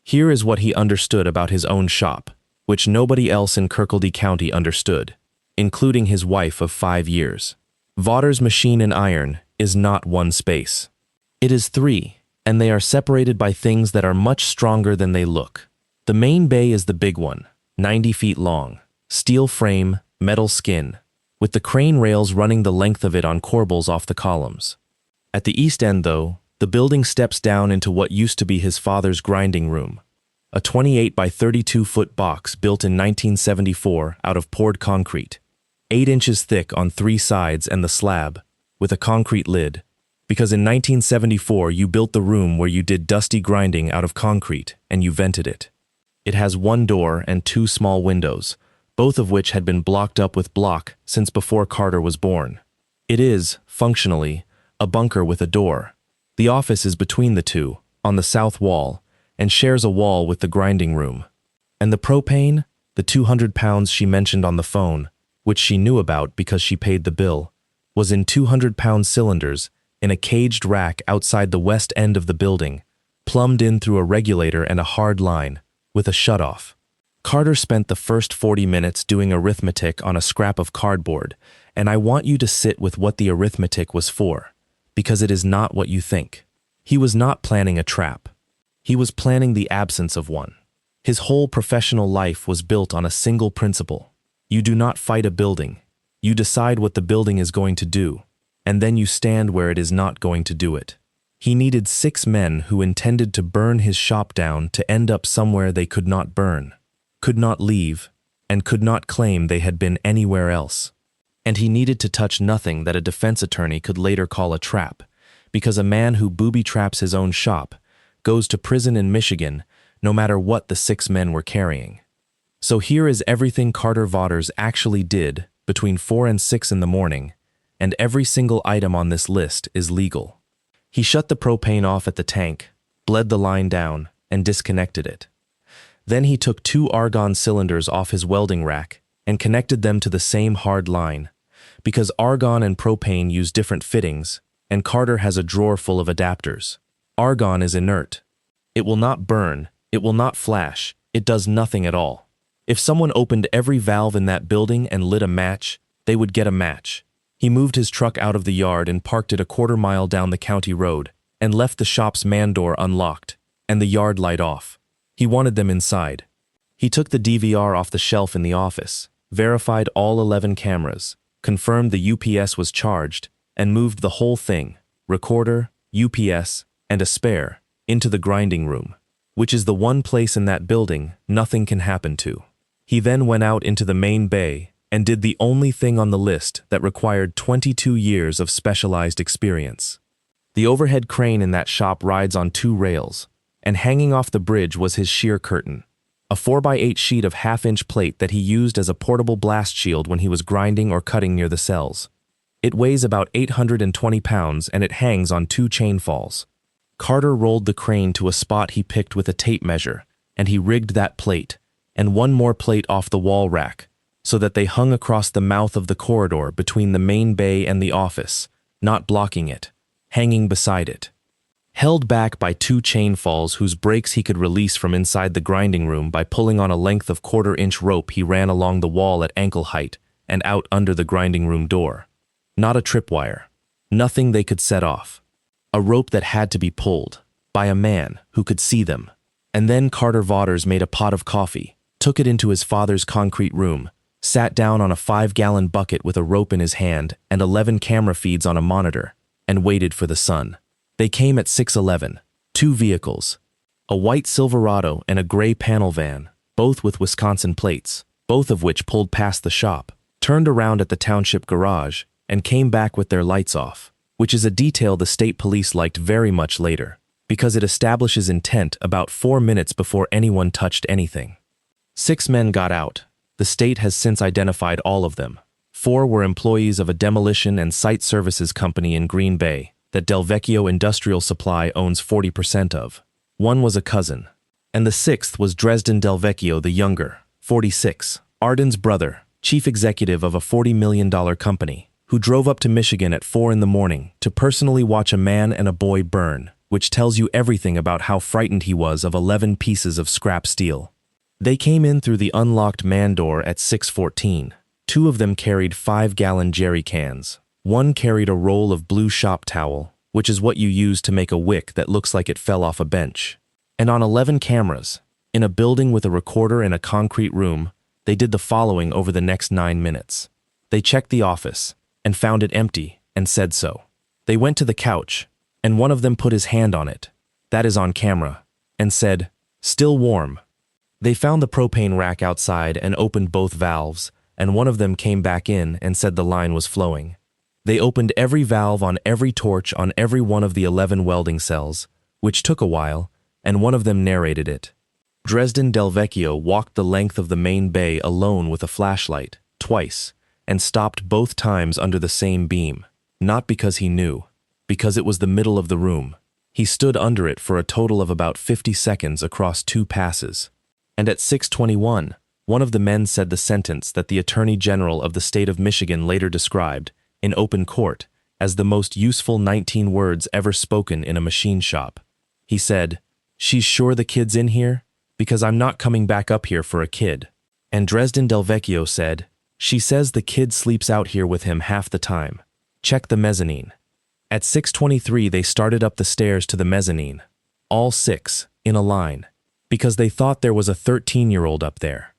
Here is what he understood about his own shop, which nobody else in Kirkcaldy County understood, including his wife of 5 years. Vaughters' machine and iron is not one space. It is 3, and they are separated by things that are much stronger than they look. The main bay is the big one, 90 feet long, steel frame, metal skin, with the crane rails running the length of it on corbels off the columns. At the east end, though, the building steps down into what used to be his father's grinding room, a 28 by 32-foot box built in 1974 out of poured concrete, 8 inches thick on 3 sides and the slab, with a concrete lid, because in 1974 you built the room where you did dusty grinding out of concrete and you vented it. It has 1 door and 2 small windows, both of which had been blocked up with block since before Carter was born. It is, functionally, a bunker with a door. The office is between the two, on the south wall, and shares a wall with the grinding room. And the propane? The 200 pounds she mentioned on the phone, which she knew about because she paid the bill, was in 200-pound cylinders in a caged rack outside the west end of the building, plumbed in through a regulator and a hard line, with a shutoff. Carter spent the first 40 minutes doing arithmetic on a scrap of cardboard, and I want you to sit with what the arithmetic was for, because it is not what you think. He was not planning a trap. He was planning the absence of one. His whole professional life was built on a single principle. You do not fight a building. You decide what the building is going to do, and then you stand where it is not going to do it. He needed 6 men who intended to burn his shop down to end up somewhere they could not burn, could not leave, and could not claim they had been anywhere else. And he needed to touch nothing that a defense attorney could later call a trap, because a man who booby-traps his own shop goes to prison in Michigan no matter what the 6 men were carrying. So here is everything Carter Vaughters actually did between 4 and 6 in the morning, and every single item on this list is legal. He shut the propane off at the tank, bled the line down, and disconnected it. Then he took 2 argon cylinders off his welding rack and connected them to the same hard line, because argon and propane use different fittings, and Carter has a drawer full of adapters. Argon is inert. It will not burn, it will not flash, it does nothing at all. If someone opened every valve in that building and lit a match, they would get a match. He moved his truck out of the yard and parked it a quarter-mile down the county road, and left the shop's man door unlocked, and the yard light off. He wanted them inside. He took the DVR off the shelf in the office, verified all 11 cameras, confirmed the UPS was charged, and moved the whole thing, recorder, UPS, and a spare, into the grinding room, which is the one place in that building nothing can happen to. He then went out into the main bay and did the only thing on the list that required 22 years of specialized experience. The overhead crane in that shop rides on 2 rails, and hanging off the bridge was his shear curtain, a 4x8 sheet of half-inch plate that he used as a portable blast shield when he was grinding or cutting near the cells. It weighs about 820 pounds and it hangs on 2 chain falls. Carter rolled the crane to a spot he picked with a tape measure, and he rigged that plate, and 1 more plate off the wall rack, so that they hung across the mouth of the corridor between the main bay and the office, not blocking it, hanging beside it. Held back by 2 chain falls whose breaks he could release from inside the grinding room by pulling on a length of 1/4-inch rope he ran along the wall at ankle height and out under the grinding room door. Not a tripwire. Nothing they could set off. A rope that had to be pulled, by a man who could see them. And then Carter Vaughters made a pot of coffee, took it into his father's concrete room, sat down on a 5-gallon bucket with a rope in his hand and 11 camera feeds on a monitor, and waited for the sun. They came at 6:11, 2 vehicles, a white Silverado and a gray panel van, both with Wisconsin plates, both of which pulled past the shop, turned around at the township garage, and came back with their lights off, which is a detail the state police liked very much later, because it establishes intent about 4 minutes before anyone touched anything. 6 men got out. The state has since identified all of them. 4 were employees of a demolition and site services company in Green Bay that Del Vecchio Industrial Supply owns 40% of. 1 was a cousin. And the 6th was Dresden Del Vecchio the younger, 46, Arden's brother, chief executive of a $40 million company, who drove up to Michigan at 4 in the morning to personally watch a man and a boy burn, which tells you everything about how frightened he was of 11 pieces of scrap steel. They came in through the unlocked man door at 6:14. 2 of them carried 5-gallon jerry cans. 1 carried a roll of blue shop towel, which is what you use to make a wick that looks like it fell off a bench. And on 11 cameras, in a building with a recorder in a concrete room, they did the following over the next 9 minutes. They checked the office and found it empty and said so. They went to the couch, and one of them put his hand on it, that is on camera, and said, "Still warm." They found the propane rack outside and opened both valves, and one of them came back in and said the line was flowing. They opened every valve on every torch on every one of the 11 welding cells, which took a while, and one of them narrated it. Dresden Del Vecchio walked the length of the main bay alone with a flashlight, twice, and stopped both times under the same beam, not because he knew, because it was the middle of the room. He stood under it for a total of about 50 seconds across 2 passes. And at 6:21, One of the men said the sentence that the Attorney General of the state of Michigan later described, in open court, as the most useful 19 words ever spoken in a machine shop. He said, "She's sure the kid's in here? Because I'm not coming back up here for a kid." And Dresden Delvecchio said, "She says the kid sleeps out here with him half the time. Check the mezzanine." At 6:23 they started up the stairs to the mezzanine, all six, in a line, because they thought there was a 13-year-old up there.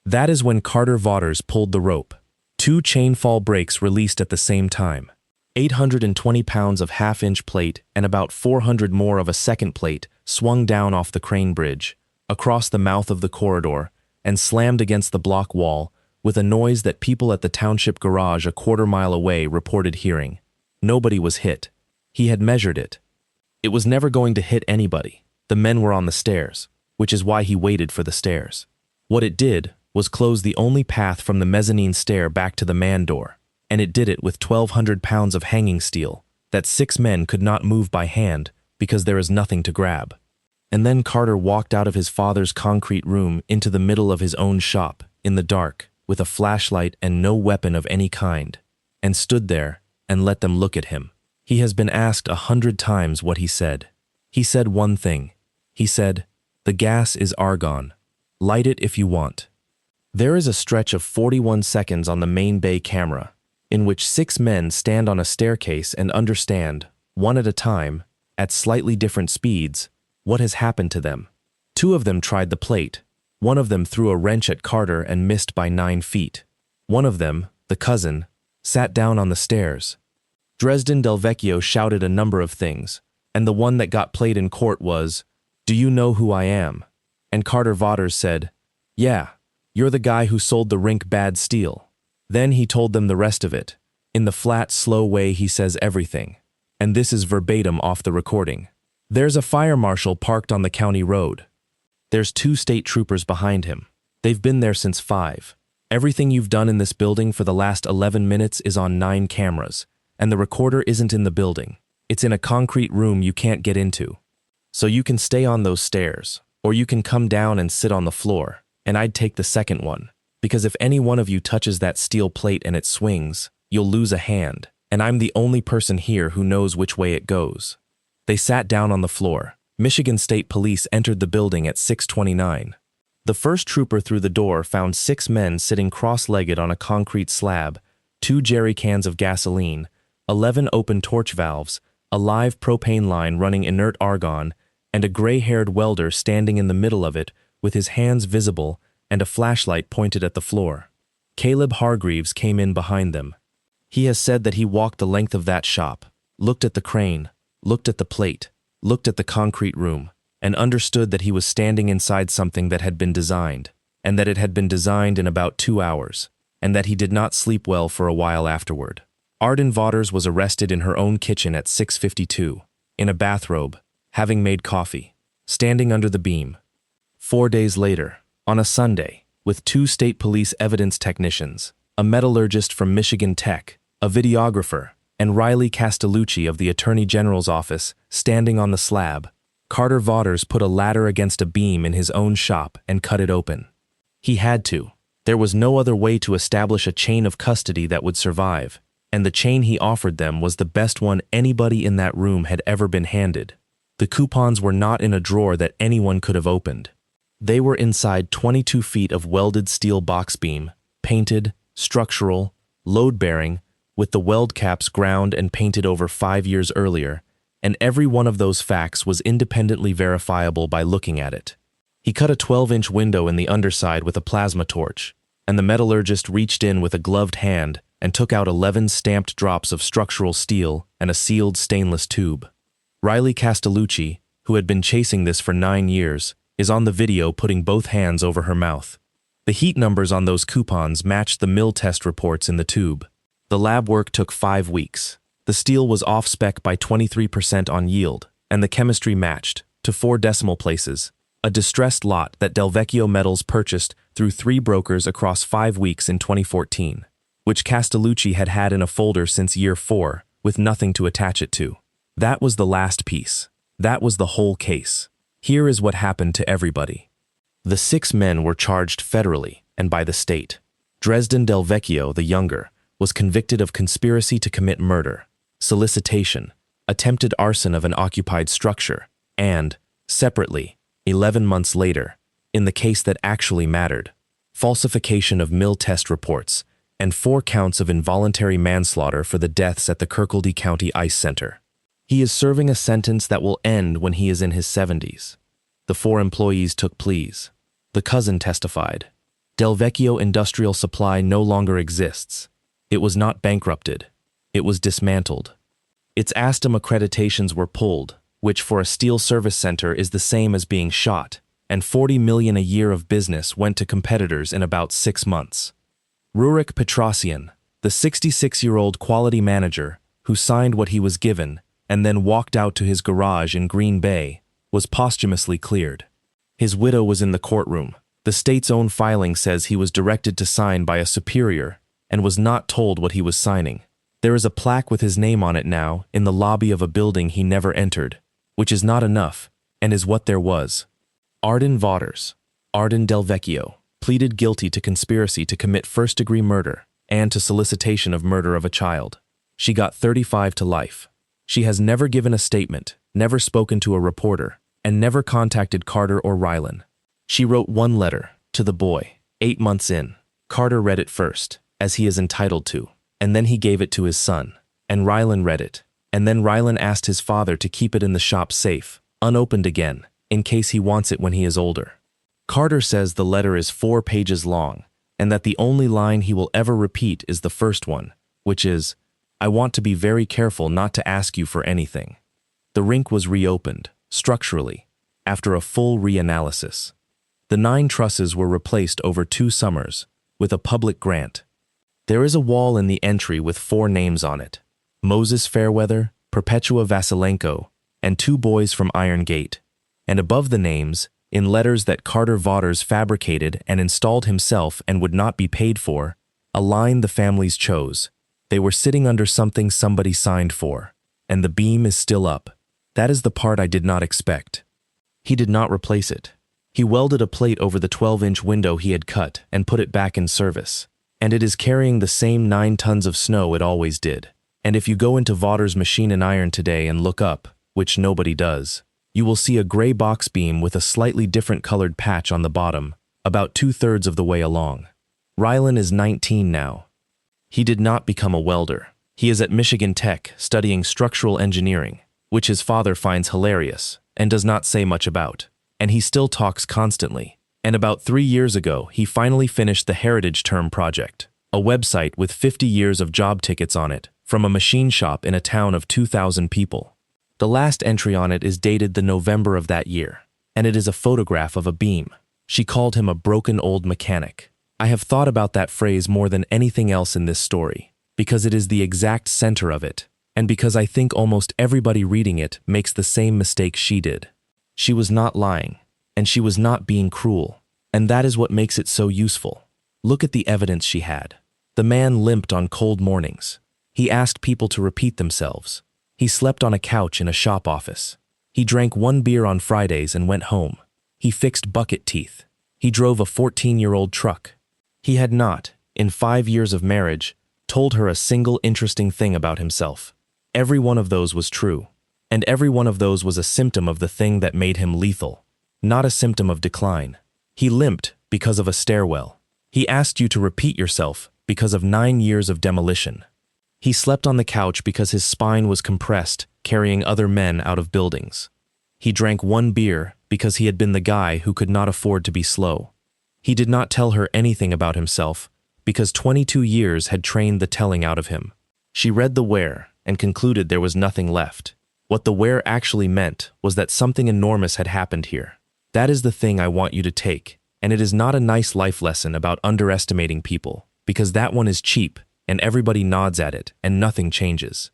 That is when Carter Vaughters pulled the rope. 2 chain-fall brakes released at the same time. 820 pounds of half-inch plate and about 400 more of a second plate swung down off the crane bridge, across the mouth of the corridor, and slammed against the block wall with a noise that people at the township garage a quarter-mile away reported hearing. Nobody was hit. He had measured it. It was never going to hit anybody. The men were on the stairs, which is why he waited for the stairs. What it did was close the only path from the mezzanine stair back to the man door, and it did it with 1,200 pounds of hanging steel that 6 men could not move by hand because there is nothing to grab. And then Carter walked out of his father's concrete room into the middle of his own shop, in the dark, with a flashlight and no weapon of any kind, and stood there and let them look at him. He has been asked 100 times what he said. He said one thing. He said, "The gas is argon. Light it if you want." There is a stretch of 41 seconds on the main bay camera, in which 6 men stand on a staircase and understand, one at a time, at slightly different speeds, what has happened to them. 2 of them tried the plate. One of them threw a wrench at Carter and missed by 9 feet. One of them, the cousin, sat down on the stairs. Dresden Delvecchio shouted a number of things, and the one that got played in court was, "Do you know who I am?" And Carter Vaughters said, "Yeah, you're the guy who sold the rink bad steel." Then he told them the rest of it. In the flat, slow way he says everything. And this is verbatim off the recording. There's a fire marshal parked on the county road. There's 2 state troopers behind him. They've been there since 5. Everything you've done in this building for the last 11 minutes is on 9 cameras, and the recorder isn't in the building. It's in a concrete room you can't get into. So you can stay on those stairs, or you can come down and sit on the floor, and I'd take the second one, because if any one of you touches that steel plate and it swings, you'll lose a hand, and I'm the only person here who knows which way it goes. They sat down on the floor. Michigan State Police entered the building at 6:29. The first trooper through the door found 6 men sitting cross-legged on a concrete slab, 2 jerry cans of gasoline, 11 open torch valves, a live propane line running inert argon, and a gray-haired welder standing in the middle of it with his hands visible and a flashlight pointed at the floor. Caleb Hargreaves came in behind them. He has said that he walked the length of that shop, looked at the crane, looked at the plate, looked at the concrete room, and understood that he was standing inside something that had been designed, and that it had been designed in about 2 hours, and that he did not sleep well for a while afterward. Arden Vaughters was arrested in her own kitchen at 6:52, in a bathrobe, having made coffee, standing under the beam. 4 days later, on a Sunday, with 2 state police evidence technicians, a metallurgist from Michigan Tech, a videographer, and Riley Castellucci of the Attorney General's office standing on the slab, Carter Vaughters put a ladder against a beam in his own shop and cut it open. He had to. There was no other way to establish a chain of custody that would survive, and the chain he offered them was the best one anybody in that room had ever been handed. The coupons were not in a drawer that anyone could have opened. They were inside 22 feet of welded steel box beam, painted, structural, load-bearing, with the weld caps ground and painted over 5 years earlier, and every one of those facts was independently verifiable by looking at it. He cut a 12-inch window in the underside with a plasma torch, and the metallurgist reached in with a gloved hand and took out 11 stamped drops of structural steel and a sealed stainless tube. Riley Castellucci, who had been chasing this for 9 years, is on the video putting both hands over her mouth. The heat numbers on those coupons matched the mill test reports in the tube. The lab work took 5 weeks. The steel was off-spec by 23% on yield, and the chemistry matched, to 4 decimal places, a distressed lot that Delvecchio Metals purchased through 3 brokers across 5 weeks in 2014, which Castellucci had had in a folder since year 4, with nothing to attach it to. That was the last piece. That was the whole case. Here is what happened to everybody. The 6 men were charged federally and by the state. Dresden Del Vecchio, the younger, was convicted of conspiracy to commit murder, solicitation, attempted arson of an occupied structure, and, separately, 11 months later, in the case that actually mattered, falsification of mill test reports, and 4 counts of involuntary manslaughter for the deaths at the Kirkcaldy County Ice Center. He is serving a sentence that will end when he is in his 70s. The 4 employees took pleas. The cousin testified. Del Vecchio Industrial Supply no longer exists. It was not bankrupted. It was dismantled. Its ASTM accreditations were pulled, which for a steel service center is the same as being shot, and $40 million a year of business went to competitors in about 6 months. Rurik Petrosian, the 66-year-old quality manager who signed what he was given and then walked out to his garage in Green Bay, was posthumously cleared. His widow was in the courtroom. The state's own filing says he was directed to sign by a superior and was not told what he was signing. There is a plaque with his name on it now in the lobby of a building he never entered, which is not enough and is what there was. Carter Vaughters, Arden Del Vecchio, pleaded guilty to conspiracy to commit first-degree murder and to solicitation of murder of a child. She got 35 to life. She has never given a statement, never spoken to a reporter, and never contacted Carter or Rylan. She wrote one letter, to the boy, 8 months in. Carter read it first, as he is entitled to, and then he gave it to his son, and Rylan read it, and then Rylan asked his father to keep it in the shop safe, unopened again, in case he wants it when he is older. Carter says the letter is 4 pages long, and that the only line he will ever repeat is the first one, which is, "I want to be very careful not to ask you for anything." The rink was reopened, structurally, after a full reanalysis. The 9 trusses were replaced over 2 summers, with a public grant. There is a wall in the entry with 4 names on it: Moses Fairweather, Perpetua Vasilenko, and 2 boys from Iron Gate. And above the names, in letters that Carter Vaughters fabricated and installed himself and would not be paid for, a line the families chose. They were sitting under something somebody signed for, and the beam is still up. That is the part I did not expect. He did not replace it. He welded a plate over the 12-inch window he had cut and put it back in service, and it is carrying the same 9 tons of snow it always did. And if you go into Vaughters' Machine and Iron today and look up, which nobody does, you will see a gray box beam with a slightly different colored patch on the bottom, about 2/3 of the way along. Rylan is 19 now. He did not become a welder. He is at Michigan Tech studying structural engineering, which his father finds hilarious and does not say much about. And he still talks constantly. And about 3 years ago, he finally finished the Heritage Term Project, a website with 50 years of job tickets on it, from a machine shop in a town of 2,000 people. The last entry on it is dated the November of that year, and it is a photograph of a beam. She called him a broken old mechanic. I have thought about that phrase more than anything else in this story, because it is the exact center of it, and because I think almost everybody reading it makes the same mistake she did. She was not lying, and she was not being cruel, and that is what makes it so useful. Look at the evidence she had. The man limped on cold mornings. He asked people to repeat themselves. He slept on a couch in a shop office. He drank 1 beer on Fridays and went home. He fixed bucket teeth. He drove a 14-year-old truck. He had not, in 5 years of marriage, told her a single interesting thing about himself. Every one of those was true, and every one of those was a symptom of the thing that made him lethal, not a symptom of decline. He limped because of a stairwell. He asked you to repeat yourself because of 9 years of demolition. He slept on the couch because his spine was compressed, carrying other men out of buildings. He drank 1 beer because he had been the guy who could not afford to be slow. He did not tell her anything about himself because 22 years had trained the telling out of him. She read the where and concluded there was nothing left. What the where actually meant was that something enormous had happened here. That is the thing I want you to take, and it is not a nice life lesson about underestimating people, because that one is cheap, and everybody nods at it, and nothing changes.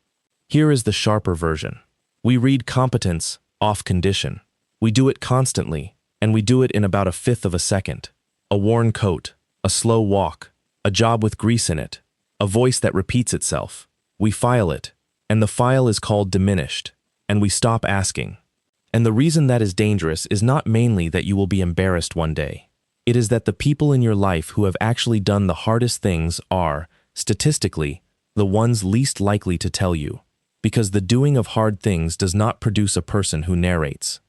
Here is the sharper version. We read competence off condition. We do it constantly, and we do it in about 1/5 of a second. A worn coat, a slow walk, a job with grease in it, a voice that repeats itself. We file it, and the file is called diminished, and we stop asking. And the reason that is dangerous is not mainly that you will be embarrassed one day. It is that the people in your life who have actually done the hardest things are, statistically, the ones least likely to tell you, because the doing of hard things does not produce a person who narrates.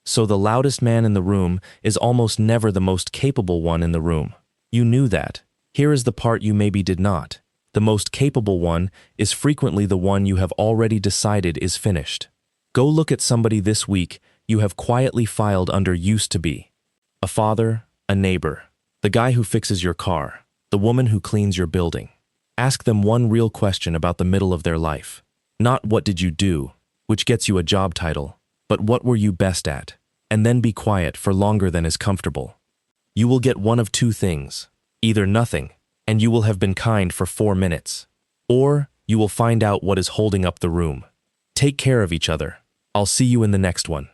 So the loudest man in the room is almost never the most capable one in the room. You knew that. Here is the part you maybe did not. The most capable one is frequently the one you have already decided is finished. Go look at somebody this week you have quietly filed under used to be. A father, a neighbor, the guy who fixes your car, the woman who cleans your building. Ask them one real question about the middle of their life. Not what did you do, which gets you a job title, but what were you best at? And then be quiet for longer than is comfortable. You will get one of two things. Either nothing, and you will have been kind for 4 minutes. Or you will find out what is holding up the room. Take care of each other. I'll see you in the next one.